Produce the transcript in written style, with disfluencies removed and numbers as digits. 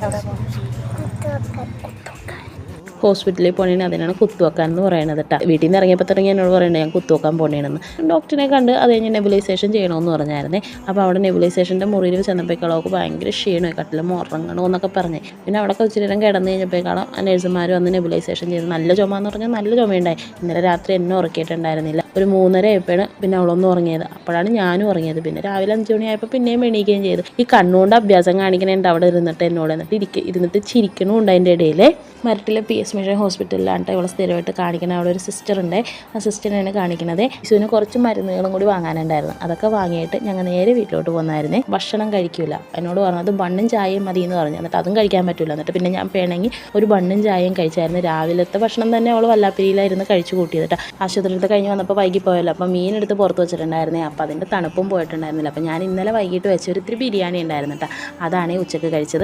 എവിടെ പോകും? ഹോസ്പിറ്റലിൽ പോണേന് അതിനാണ് കുത്തുവെക്കാൻ എന്ന് പറയുന്നത് കേട്ടോ. വീട്ടിൽ നിന്ന് ഇറങ്ങിയപ്പോൾ തുടങ്ങി എന്നോട് പറയണ്ടേ ഞാൻ കുത്തുവെക്കാൻ പോണേണെന്ന്. ഡോക്ടറിനെ കണ്ട് അത് കഴിഞ്ഞ് നെബുലൈസേഷൻ ചെയ്യണമെന്ന് പറഞ്ഞായിരുന്നേ. അപ്പോൾ അവിടെ നെബുലൈസേഷൻ്റെ മുറിയിൽ ചെന്നപ്പോഴേക്കാളൊക്കെ ഭയങ്കര ക്ഷീണമായി, കട്ടിലും ഉറങ്ങണമെന്നൊക്കെ പറഞ്ഞേ. പിന്നെ അവിടെ കുറച്ച് നേരം കിടന്ന് കഴിഞ്ഞപ്പോഴേക്കാളും ആ നഴ്സുമാർ വന്ന് നെബുലൈസേഷൻ ചെയ്ത്. നല്ല ചുമ എന്ന് പറഞ്ഞാൽ നല്ല ചുമയുണ്ടായി. ഇന്നലെ രാത്രി എന്നെ ഉറക്കിയിട്ടുണ്ടായിരുന്നില്ല. ഒരു 3:30 ആയപ്പോഴാണ് പിന്നെ അവളൊന്നും ഉറങ്ങിയത്. അപ്പോഴാണ് ഞാനും ഉറങ്ങിയത്. പിന്നെ രാവിലെ 5 മണിയായപ്പോൾ പിന്നെയും എണീക്കുകയും ചെയ്തു. ഈ കണ്ണുകൊണ്ട് അഭ്യാസം കാണിക്കണേണ്ട് അവിടെ ഇരുന്നിട്ട് എന്നോട് ഇരുന്നിട്ട് ചിരിക്കണമുണ്ട്. അതിൻ്റെ ഇടയിൽ മരട്ടിലെ PS മിഷൻ ഹോസ്പിറ്റലിലാണ് ഇവിടെ സ്ഥിരമായിട്ട് കാണിക്കുന്നത്. അവിടെ ഒരു സിസ്റ്റർ ഉണ്ട്. ആ സിസ്റ്ററിനാണ് കാണിക്കുന്നത്. ഇസുവിന് കുറച്ച് മരുന്നുകളും കൂടി വാങ്ങാനുണ്ടായിരുന്നു. അതൊക്കെ വാങ്ങിയിട്ട് ഞങ്ങൾ നേരെ വീട്ടിലോട്ട് പോകുന്നായിരുന്നേ. ഭക്ഷണം കഴിക്കില്ല. എന്നോട് പറഞ്ഞത് ബണ്ണും ചായയും മതി എന്ന് പറഞ്ഞു. എന്നിട്ട് അതും കഴിക്കാൻ പറ്റില്ല. എന്നിട്ട് പിന്നെ ഞാൻ വേണമെങ്കിൽ ഒരു ബണ്ണും ചായയും കഴിച്ചായിരുന്നു. രാവിലത്തെ ഭക്ഷണം തന്നെ അവൾ വല്ലാപ്പിരിയിലായിരുന്നു കഴിച്ചു കൂട്ടിയത്. ആശുപത്രിയിൽ കഴിഞ്ഞ് വന്നപ്പോൾ വൈകി പോയല്ലോ. അപ്പോൾ മീനെടുത്ത് പുറത്ത് വെച്ചിട്ടുണ്ടായിരുന്നേ. അപ്പോൾ അതിൻ്റെ തണുപ്പും പോയിട്ടുണ്ടായിരുന്നില്ല. അപ്പോൾ ഞാൻ ഇന്നലെ വൈകിട്ട് വെച്ച ഒരു ഇത്തിരി ബിരിയാണി ഉണ്ടായിരുന്നു കേട്ടോ. അതാണ് ഉച്ചയ്ക്ക് കഴിച്ചത്.